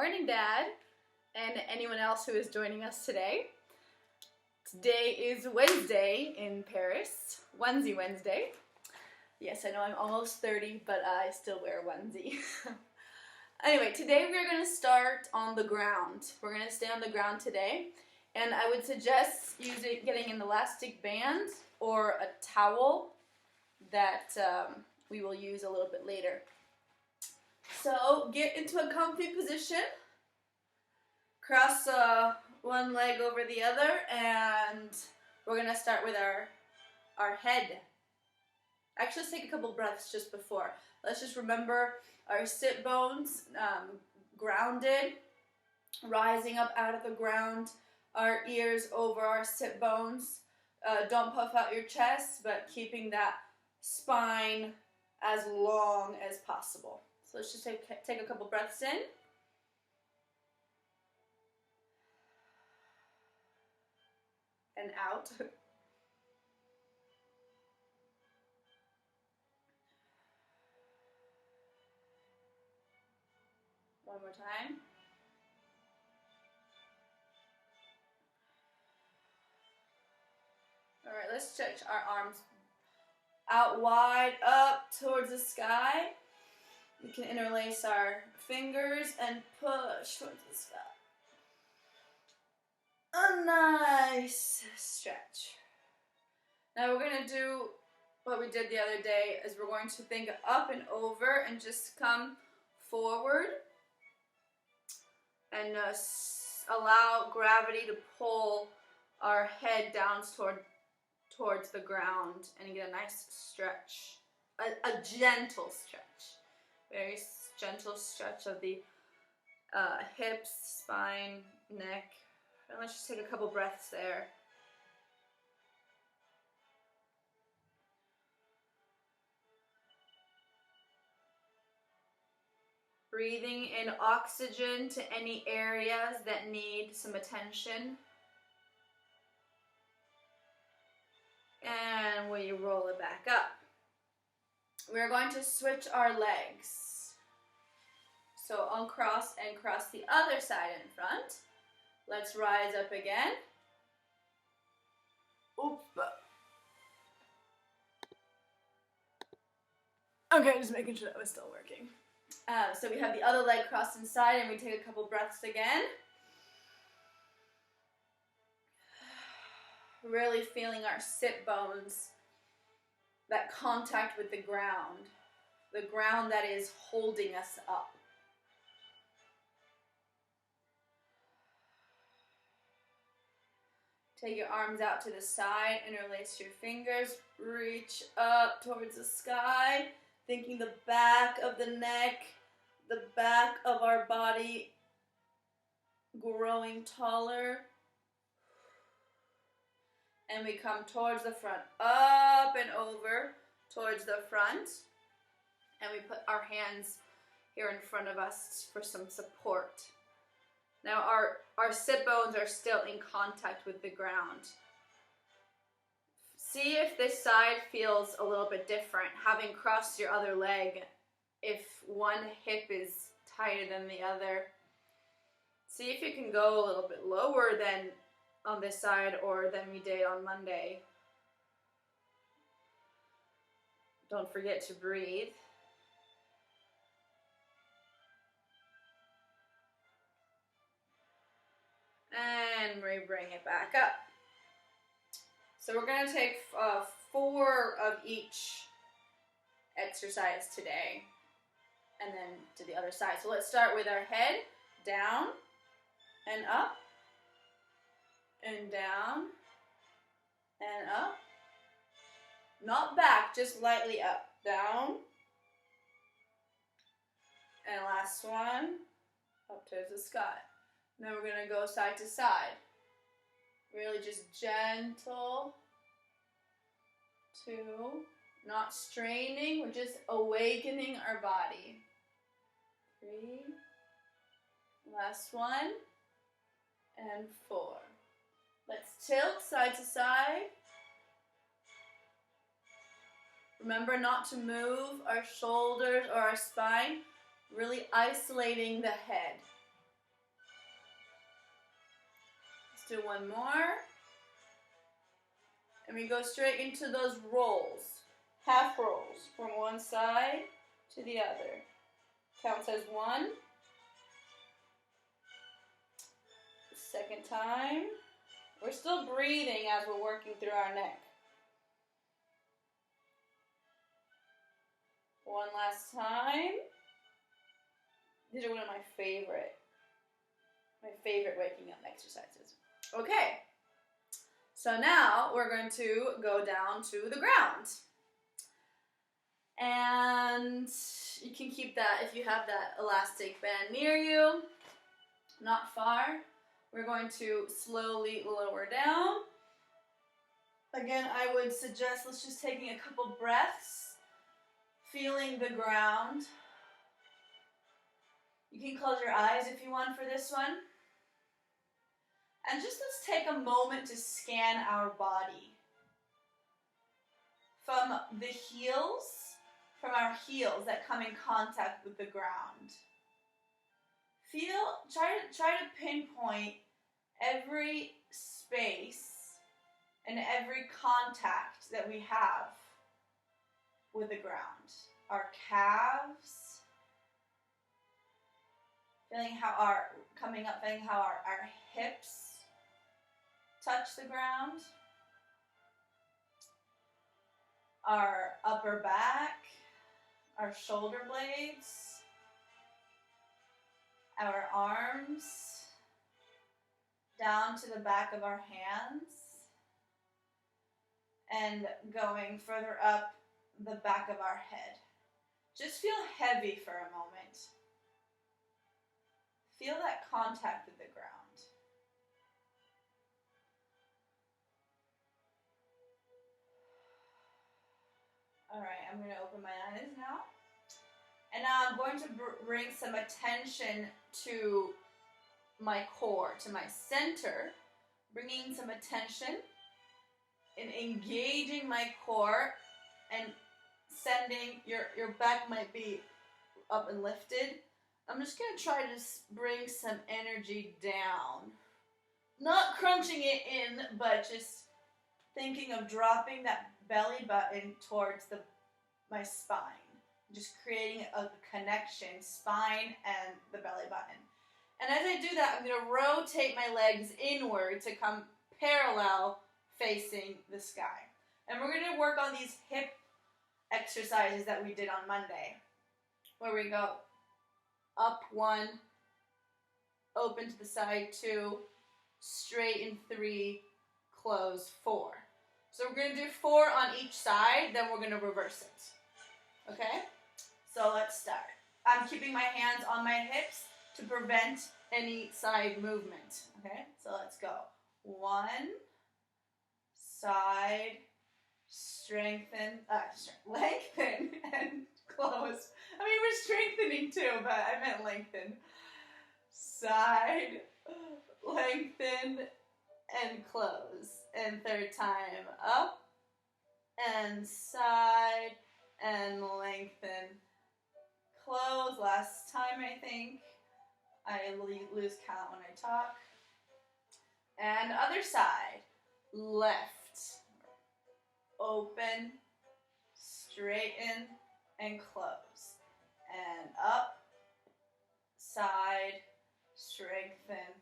morning, Dad, and anyone else who is joining us today. Today is Wednesday in Paris, Onesie Wednesday. Yes, I know I'm almost 30, but I still wear a onesie. Anyway, today we're going to start on the ground. We're going to stay on the ground today, and I would suggest getting an elastic band or a towel that we will use a little bit later. So get into a comfy position, cross one leg over the other, and we're going to start with our head. Actually, let's take a couple breaths just before. Let's just remember our sit bones grounded, rising up out of the ground, our ears over our sit bones. Don't puff out your chest, but keeping that spine as long as possible. So let's just take a couple breaths in. And out. One more time. All right, let's stretch our arms out wide up towards the sky. We can interlace our fingers and push towards the sky. A nice stretch. Now we're going to do what we did the other day, is we're going to think up and over and just come forward and allow gravity to pull our head down towards the ground and get a nice stretch, a gentle stretch. Very gentle stretch of the hips, spine, neck. And let's just take a couple breaths there. Breathing in oxygen to any areas that need some attention. And we roll it back up. We're going to switch our legs. So uncross and cross the other side in front. Let's rise up again. Oop. Okay, just making sure that was still working. So we have the other leg crossed inside, and we take a couple breaths again. Really feeling our sit bones, that contact with the ground that is holding us up. Take your arms out to the side, interlace your fingers, reach up towards the sky, thinking the back of the neck, the back of our body growing taller. And we come towards the front, up and over towards the front. And we put our hands here in front of us for some support. Now our sit bones are still in contact with the ground. See if this side feels a little bit different, having crossed your other leg. If one hip is tighter than the other, see if you can go a little bit lower than on this side or than we did on Monday. Don't forget to breathe. And we bring it back up. So we're going to take 4 of each exercise today, and then to the other side. So let's start with our head down and up, and down and up. Not back, just lightly up. Down. And last one, up towards the sky. Then we're going to go side to side. Really just gentle. 2. Not straining, we're just awakening our body. 3. Last one. And 4. Let's tilt side to side. Remember not to move our shoulders or our spine, really isolating the head. Do one more. And we go straight into those rolls. Half rolls from one side to the other. Counts as 1. Second time. We're still breathing as we're working through our neck. One last time. These are one of my favorite waking up exercises. Okay. So now we're going to go down to the ground. And you can keep that if you have that elastic band near you, not far. We're going to slowly lower down. Again, I would suggest let's just taking a couple breaths, feeling the ground. You can close your eyes if you want for this one. And just let's take a moment to scan our body. From the heels, from our heels that come in contact with the ground. Try to pinpoint every space and every contact that we have with the ground. Our calves, feeling how our hips touch the ground, our upper back, our shoulder blades, our arms, down to the back of our hands, and going further up the back of our head. Just feel heavy for a moment. Feel that contact with the ground. All right, I'm going to open my eyes now. And now I'm going to bring some attention to my core, to my center, bringing some attention and engaging my core and sending, your back might be up and lifted. I'm just going to try to bring some energy down. Not crunching it in, but just thinking of dropping that belly button towards my spine. Just creating a connection, spine and the belly button. And as I do that, I'm going to rotate my legs inward to come parallel facing the sky. And we're going to work on these hip exercises that we did on Monday, where we go up 1, open to the side 2, straighten 3, close 4. So we're going to do 4 on each side, then we're going to reverse it. Okay? So let's start. I'm keeping my hands on my hips to prevent any side movement. Okay? So let's go. 1, side, strengthen, lengthen, and close. I mean, we're strengthening too, but I meant lengthen. Side, lengthen, and close. And third time, up, and side, and lengthen, close. Last time, I think. I lose count when I talk. And other side, left, open, straighten, and close. And up, side, strengthen,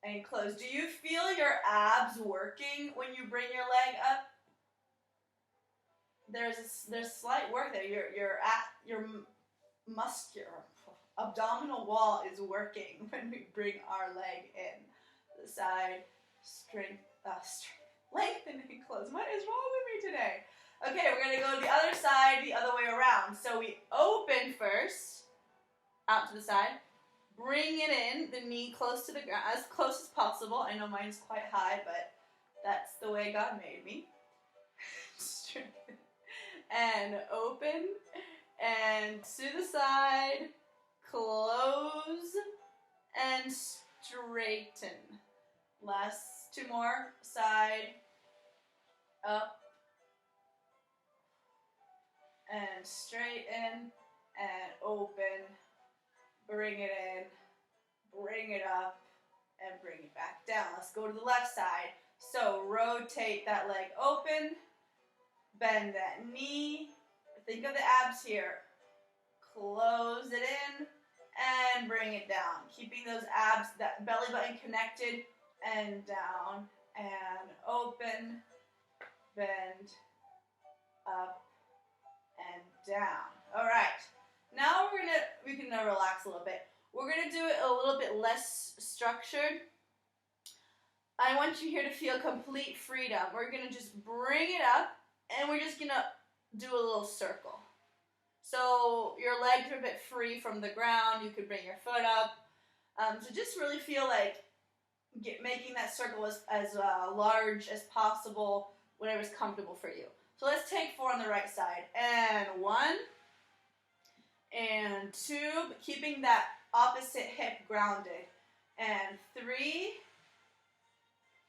and close. Do you feel your abs working when you bring your leg up? There's slight work there. Your muscular abdominal wall is working when we bring our leg in. The side, lengthen and close. What is wrong with me today? Okay, we're gonna go to the other side, the other way around. So we open first, out to the side. Bring it in, the knee close to the ground, as close as possible. I know mine's quite high, but that's the way God made me. And open, and to the side, close, and straighten. Last 2 more, side, up, and straighten, and open, bring it in, bring it up, and bring it back down. Let's go to the left side. So rotate that leg open, bend that knee. Think of the abs here. Close it in and bring it down. Keeping those abs, that belly button connected, and down and open, bend, up and down. All right. Now we can relax a little bit. We're gonna do it a little bit less structured. I want you here to feel complete freedom. We're gonna just bring it up and we're just gonna do a little circle. So your legs are a bit free from the ground. You could bring your foot up. So just really feel like making that circle as large as possible, whatever's comfortable for you. So let's take 4 on the right side. And 1, and 2, but keeping that opposite hip grounded. And 3,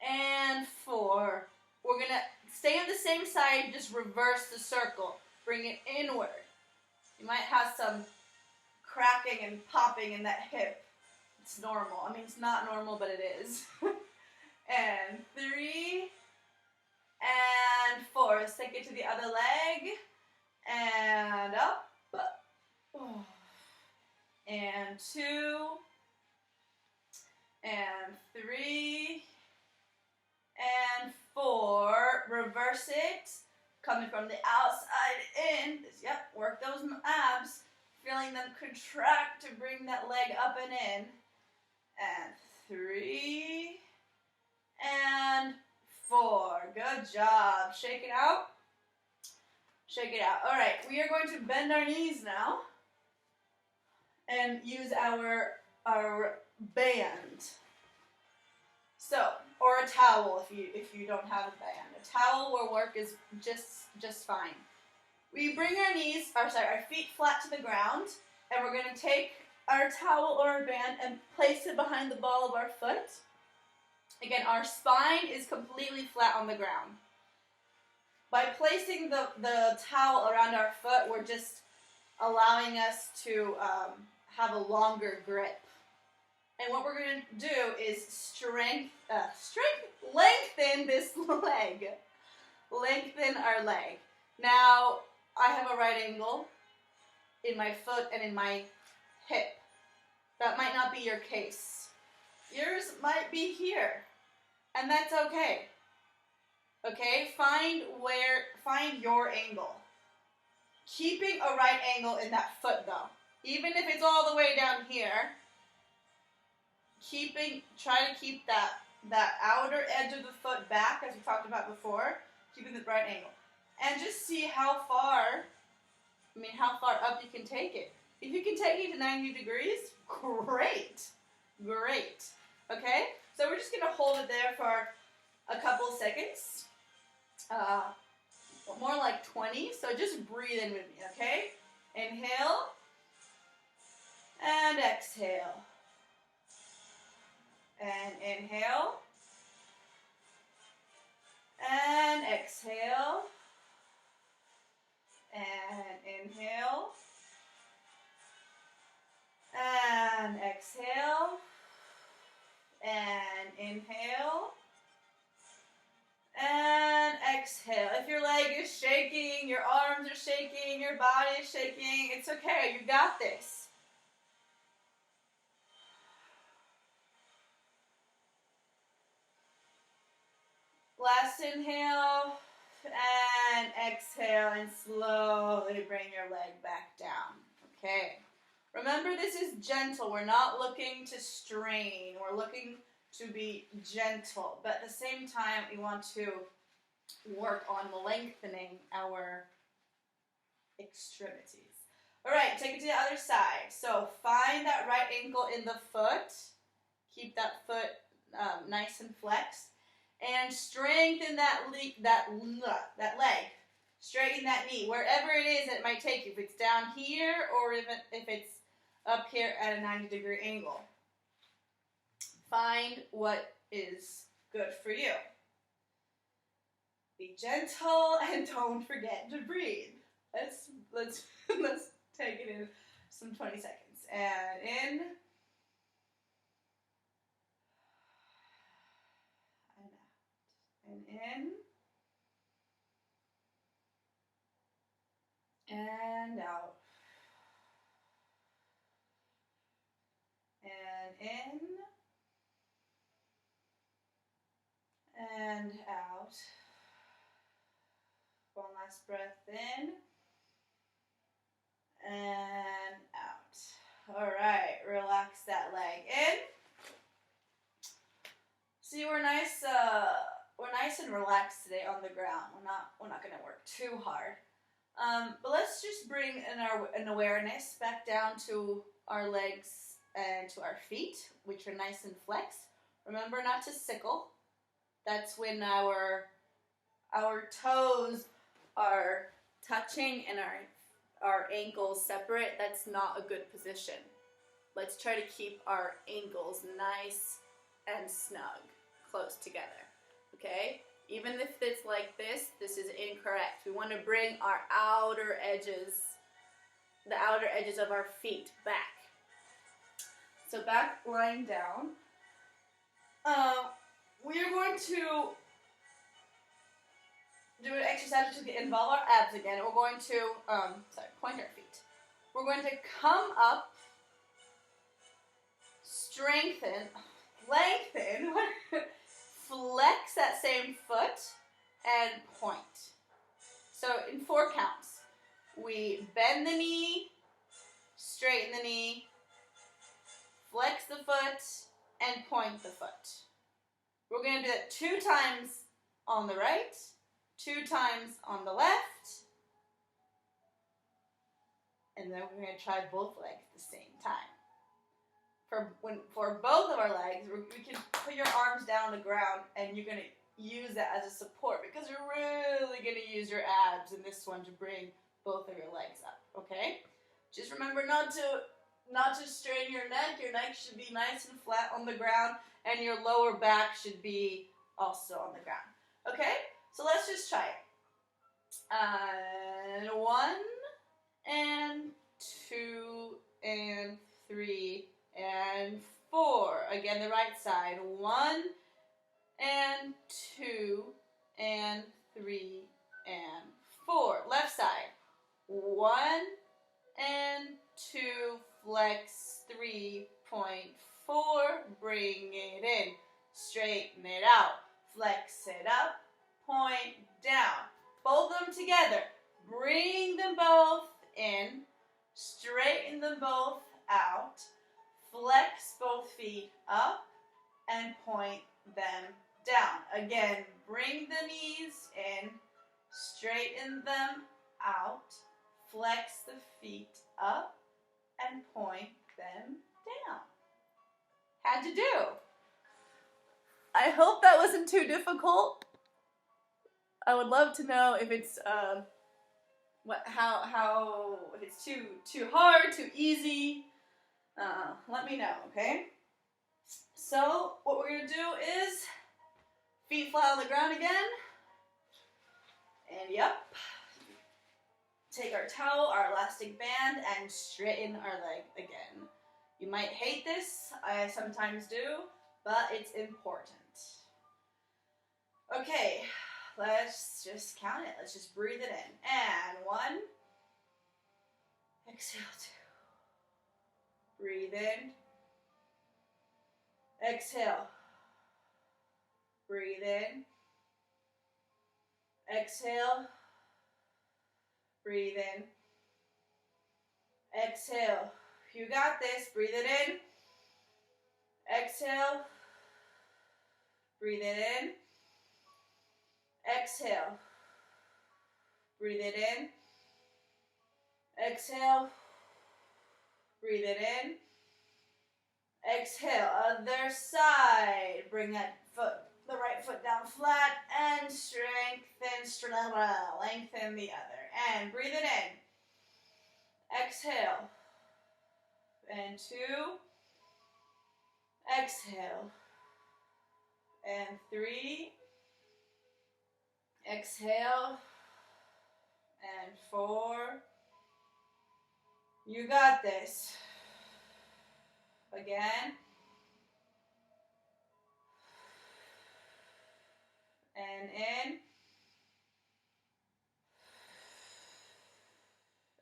and 4. We're going to stay on the same side, just reverse the circle. Bring it inward. You might have some cracking and popping in that hip. It's normal. I mean, it's not normal, but it is. And 3, and 4. Let's take it to the other leg. And up. And 2, and 3, and 4. Reverse it. Coming from the outside in. Yep, work those abs. Feeling them contract to bring that leg up and in. And 3, and 4. Good job. Shake it out. Shake it out. All right, we are going to bend our knees now and use our band. So, or a towel if you don't have a band. A towel will work is just fine. We bring our feet flat to the ground, and we're going to take our towel or our band and place it behind the ball of our foot. Again, our spine is completely flat on the ground. By placing the towel around our foot, we're just allowing us to have a longer grip. And what we're going to do is lengthen this leg. Lengthen our leg. Now, I have a right angle in my foot and in my hip. That might not be your case. Yours might be here. And that's okay. Okay? Find your angle. Keeping a right angle in that foot though. Even if it's all the way down here, try to keep that outer edge of the foot back, as we talked about before, keeping the right angle. And just see how far up you can take it. If you can take it to 90 degrees, great. Great. Okay? So we're just going to hold it there for a couple of seconds. More like 20. So just breathe in with me, okay? Inhale. And exhale. And inhale. And exhale. And inhale. And exhale. And inhale. And exhale. If your leg is shaking, your arms are shaking, your body is shaking, it's okay. You got this. Last inhale and exhale, and slowly bring your leg back down. Okay. Remember, this is gentle. We're not looking to strain. We're looking to be gentle. But at the same time, we want to work on lengthening our extremities. All right, take it to the other side. So find that right ankle in the foot. Keep that foot nice and flexed. And strengthen that leg. Straighten that knee. Wherever it is, it might take you. If it's down here or if it's up here at a 90-degree angle. Find what is good for you. Be gentle and don't forget to breathe. Let's take it in some 20 seconds. And in. And in. And out. And in. And out. One last breath in. And out. All right, relax that leg in. See, we're nice and relaxed today on the ground. We're not gonna work too hard. But let's just bring an awareness back down to our legs and to our feet, which are nice and flexed. Remember not to sickle. That's when our toes are touching and our ankles separate. That's not a good position. Let's try to keep our ankles nice and snug, close together, okay? Even if it's like this is incorrect. We want to bring our outer edges, the outer edges of our feet back. So back lying down. We are going to do an exercise to involve our abs again. We're going to, point our feet. We're going to come up, strengthen, lengthen, flex that same foot, and point. So in 4 counts. We bend the knee, straighten the knee, flex the foot, and point the foot. We're going to do that 2 times on the right, 2 times on the left, and then we're going to try both legs at the same time. For both of our legs, we can put your arms down on the ground, and you're going to use that as a support because you're really going to use your abs in this one to bring both of your legs up, okay? Just remember not to strain your neck. Your neck should be nice and flat on the ground, and your lower back should be also on the ground. Okay? So let's just try it. And 1, and 2, and 3, and 4. Again, the right side. 1, and 2, and 3, and 4. Left side. 1, and 2, flex, 3.4, bring it in, straighten it out, flex it up, point down, fold them together, bring them both in, straighten them both out, flex both feet up, and point them down. Again, bring the knees in, straighten them out, flex the feet up, and point them down. How'd you do? I hope that wasn't too difficult. I would love to know if it's if it's too hard, too easy. Let me know, okay? So what we're gonna do is feet flat on the ground again, and yep. Take our toe, our elastic band, and straighten our leg again. You might hate this, I sometimes do, but it's important. Okay, let's just count it. Let's just breathe it in. And 1, exhale 2. Breathe in. Exhale. Breathe in. Exhale. Breathe in. Exhale. You got this. Breathe it in. Exhale. Breathe it in. Exhale. Breathe it in. Exhale. Breathe it in. Exhale. Other side. Bring that foot, the right foot down flat and lengthen the other. And breathe it in. Exhale. And 2. Exhale. And 3. Exhale. And 4. You got this. Again. And and in.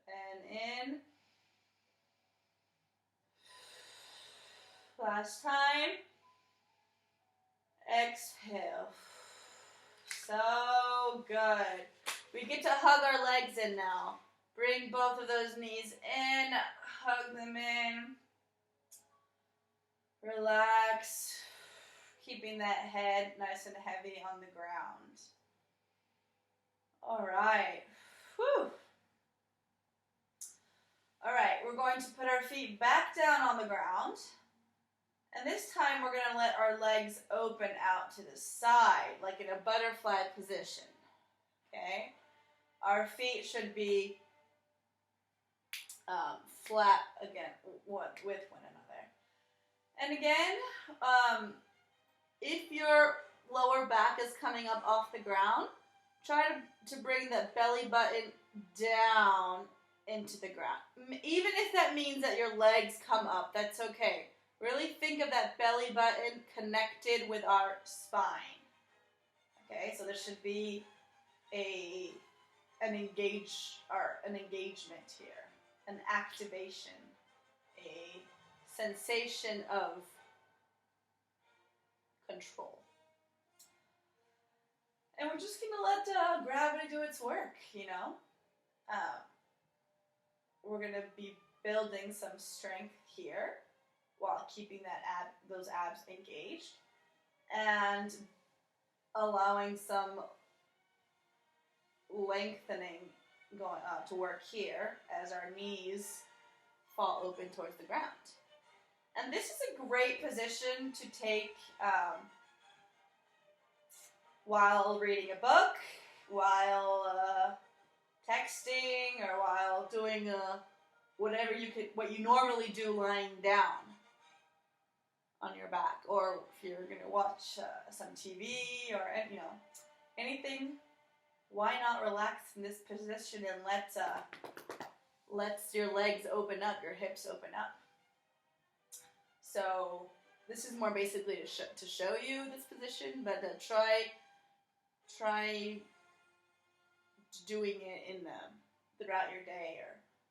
And in. Last time. Exhale. So good. We get to hug our legs in now. Bring both of those knees in. Hug them in. Relax. Keeping that head nice and heavy on the ground. All right. Whew. All right, we're going to put our feet back down on the ground. And this time we're going to let our legs open out to the side, like in a butterfly position. Okay? Our feet should be flat again with one another. And again, if your lower back is coming up off the ground, try to bring the belly button down into the ground. Even if that means that your legs come up, that's okay. Really think of that belly button connected with our spine. Okay, so there should be an engagement here, an activation, a sensation of control. And we're just gonna let gravity do its work, you know. We're gonna be building some strength here while keeping those abs engaged and allowing some lengthening going to work here as our knees fall open towards the ground. And this is a great position to take while reading a book, while texting, or while doing what you normally do lying down on your back, or if you're going to watch some TV or anything. Why not relax in this position and let your legs open up, your hips open up. So this is more basically to show you this position, but try doing it throughout your day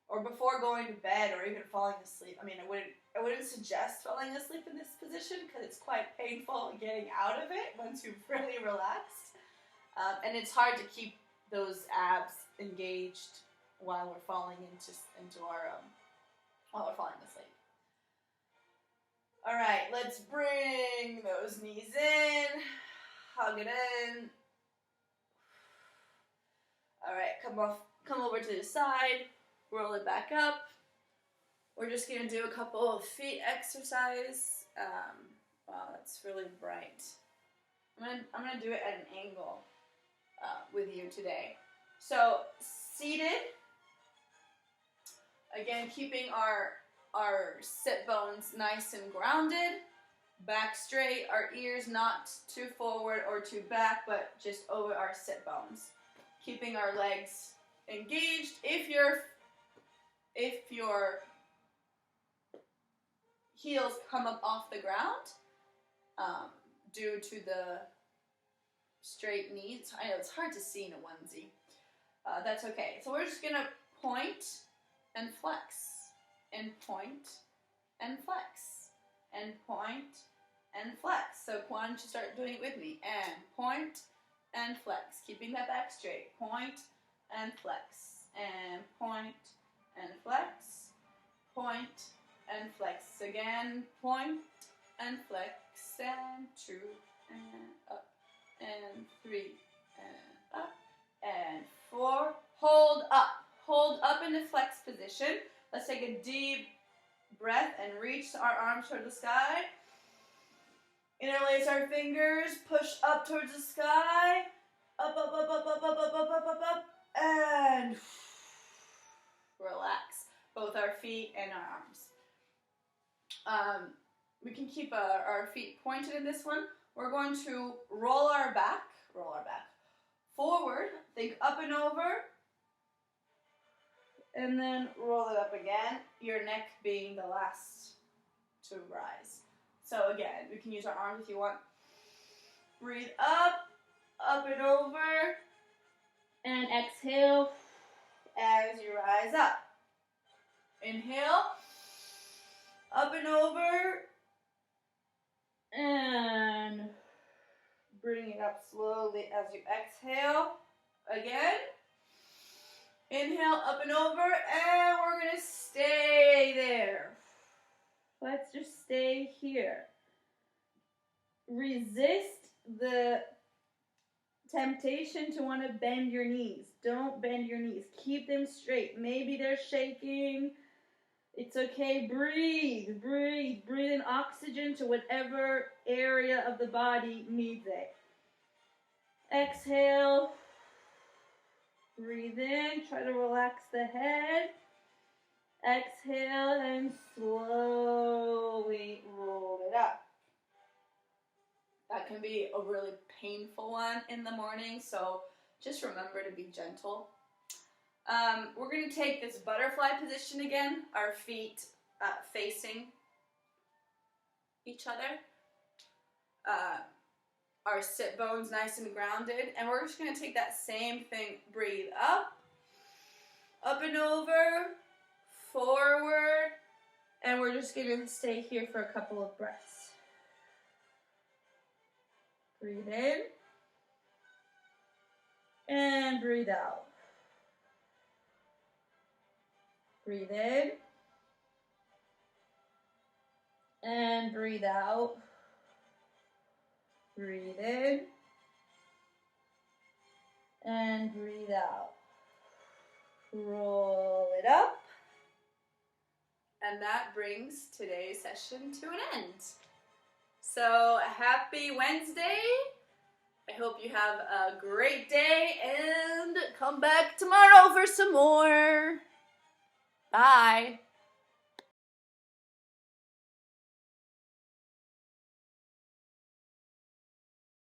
or before going to bed or even falling asleep. I mean, I wouldn't suggest falling asleep in this position because it's quite painful getting out of it once you've really relaxed. And it's hard to keep those abs engaged while we're falling while we're falling asleep. All right, let's bring those knees in, hug it in. All right, come over to the side, roll it back up. We're just gonna do a couple of feet exercise. Wow, that's really bright. I'm gonna do it at an angle with you today. So seated, again keeping our sit bones nice and grounded, back straight, our ears not too forward or too back, but just over our sit bones. Keeping our legs engaged. If your heels come up off the ground, due to the straight knees, I know it's hard to see in a onesie. That's okay. So we're just gonna point and flex, and point and flex, and point and flex. So why don't you start doing it with me? And point and flex, keeping that back straight. Point and flex, and point and flex, point and flex. Again, point and flex, and 2 and up, and 3 and up, and 4. Hold up in the flex position. Let's take a deep breath and reach our arms toward the sky. Interlace our fingers, push up towards the sky, up, up, up, up, up, up, up, up, up, up, up, and relax both our feet and our arms. We can keep our feet pointed in this one. We're going to roll our back forward, think up and over, and then roll it up again, your neck being the last to rise. So again, we can use our arms if you want. Breathe up up and over, and exhale as you rise up. Inhale, up and over, and bring it up slowly as you exhale. Again, inhale, up and over, and we're going to stay there. Let's just stay here. Resist the temptation to want to bend your knees. Don't bend your knees. Keep them straight. Maybe they're shaking. It's okay. Breathe, breathe. Breathe in oxygen to whatever area of the body needs it. Exhale. Breathe in. Try to relax the head. Exhale and slowly roll it up. That can be a really painful one in the morning, so just remember to be gentle. We're going to take this butterfly position again, our feet facing each other. Our sit bones nice and grounded, and we're just going to take that same thing. Breathe up and over, forward, and we're just going to stay here for a couple of breaths. Breathe in, and breathe out. Breathe in, and breathe out. Breathe in, and breathe out. Roll it up. And that brings today's session to an end. So happy Wednesday. I hope you have a great day and come back tomorrow for some more. Bye.